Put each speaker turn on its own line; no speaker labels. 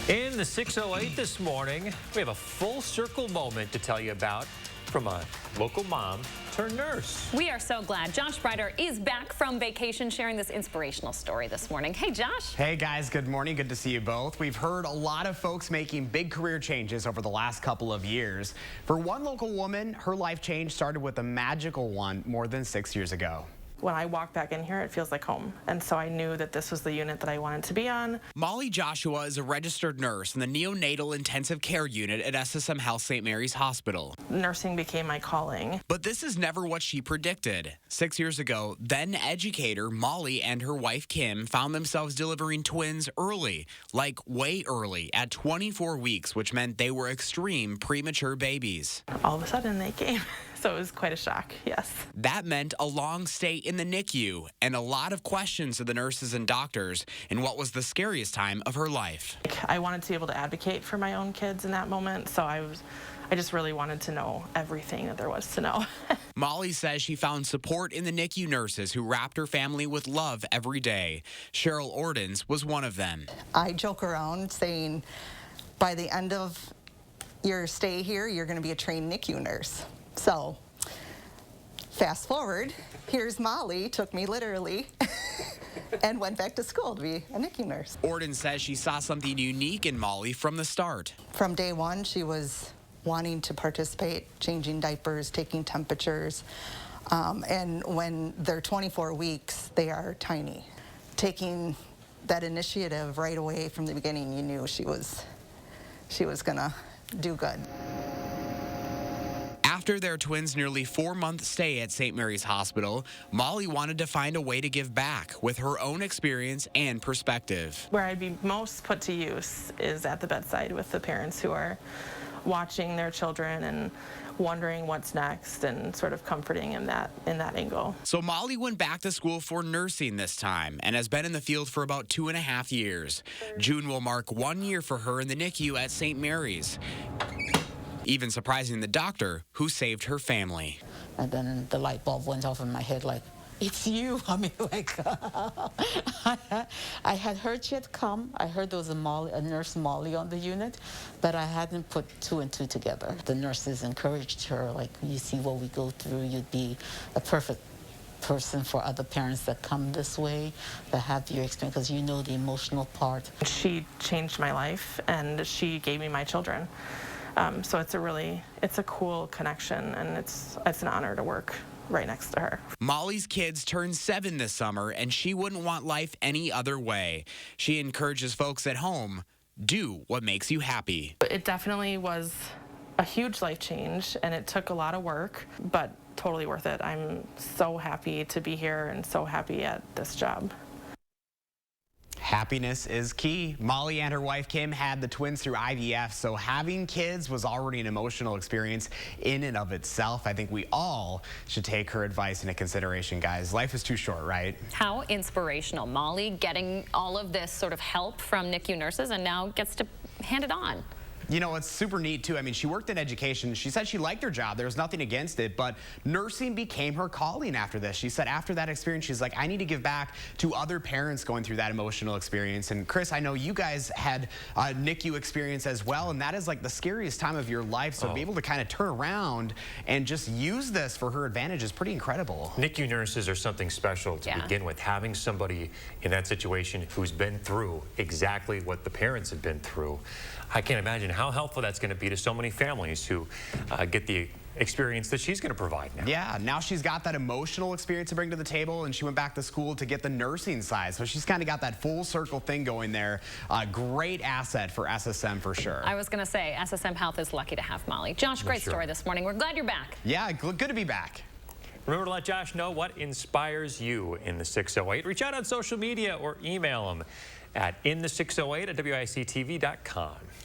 In the 608 this morning, we have a full circle moment to tell you about from a local mom turned nurse.
We are so glad Josh Breider is back from vacation sharing this inspirational story this morning. Hey, Josh.
Hey, guys. Good morning. Good to see you both. We've heard a lot of folks making big career changes over the last couple of years. For one local woman, her life change started with a magical one more than 6 years ago.
When I walk back in here, it feels like home. And so I knew that this was the unit that I wanted to be on.
Molly Joshua is a registered nurse in the neonatal intensive care unit at ssm-health St. Mary's Hospital.
Nursing became my calling.
But this is never what she predicted. 6 years ago, then educator Molly and her wife Kim found themselves delivering twins early, like way early, at 24 weeks, which meant they were extreme premature babies.
All of a sudden they came. So it was quite a shock, yes.
That meant a long stay in the NICU and a lot of questions to the nurses and doctors in what was the scariest time of her life.
I wanted to be able to advocate for my own kids in that moment, so I just really wanted to know everything that there was to know.
Molly says she found support in the NICU nurses who wrapped her family with love every day. Cheryl Ordens was one of them.
I joke around saying, by the end of your stay here, you're going to be a trained NICU nurse. So, fast forward, here's Molly, took me literally, and went back to school to be a NICU nurse.
Orden says she saw something unique in Molly from the start.
From day one, she was wanting to participate, changing diapers, taking temperatures, and when they're 24 weeks, they are tiny. Taking that initiative right away from the beginning, you knew she was gonna do good.
After their twins' nearly 4-month stay at St. Mary's Hospital, Molly wanted to find a way to give back with her own experience and perspective.
Where I'd be most put to use is at the bedside with the parents who are watching their children and wondering what's next and sort of comforting in that angle.
So Molly went back to school for nursing this time and has been in the field for about 2.5 years. June will mark 1 year for her in the NICU at St. Mary's, even surprising the doctor who saved her family.
And then the light bulb went off in my head like, it's you. I mean, like, I had heard she had come. I heard there was a nurse Molly on the unit, but I hadn't put 2 and 2 together. The nurses encouraged her, like, you see what we go through, you'd be a perfect person for other parents that come this way, that have your experience, because you know the emotional part.
She changed my life, and she gave me my children. So it's a cool connection, and it's an honor to work right next to her.
Molly's kids turned 7 this summer, and she wouldn't want life any other way. She encourages folks at home, do what makes you happy.
It definitely was a huge life change, and it took a lot of work, but totally worth it. I'm so happy to be here and so happy at this job.
Happiness is key. Molly and her wife Kim had the twins through IVF, so having kids was already an emotional experience in and of itself. I think we all should take her advice into consideration, guys. Life is too short, right?
How inspirational. Molly getting all of this sort of help from NICU nurses and now gets to hand it on.
You know, it's super neat, too. I mean, she worked in education. She said she liked her job. There was nothing against it, but nursing became her calling after this. She said after that experience, she's like, I need to give back to other parents going through that emotional experience. And Chris, I know you guys had a NICU experience as well, and that is like the scariest time of your life. So to be able to kind of turn around and just use this for her advantage is pretty incredible.
NICU nurses are something special to begin with. Having somebody in that situation who's been through exactly what the parents had been through, I can't imagine how helpful that's going to be to so many families who get the experience that she's going to provide now.
Yeah, now she's got that emotional experience to bring to the table, and she went back to school to get the nursing side. So she's kind of got that full circle thing going there. Great asset for SSM for sure.
I was going to say, SSM Health is lucky to have Molly. Josh, great story this morning. We're glad you're back.
Yeah, good to be back.
Remember to let Josh know what inspires you in the 608. Reach out on social media or email him at in the608@wictv.com.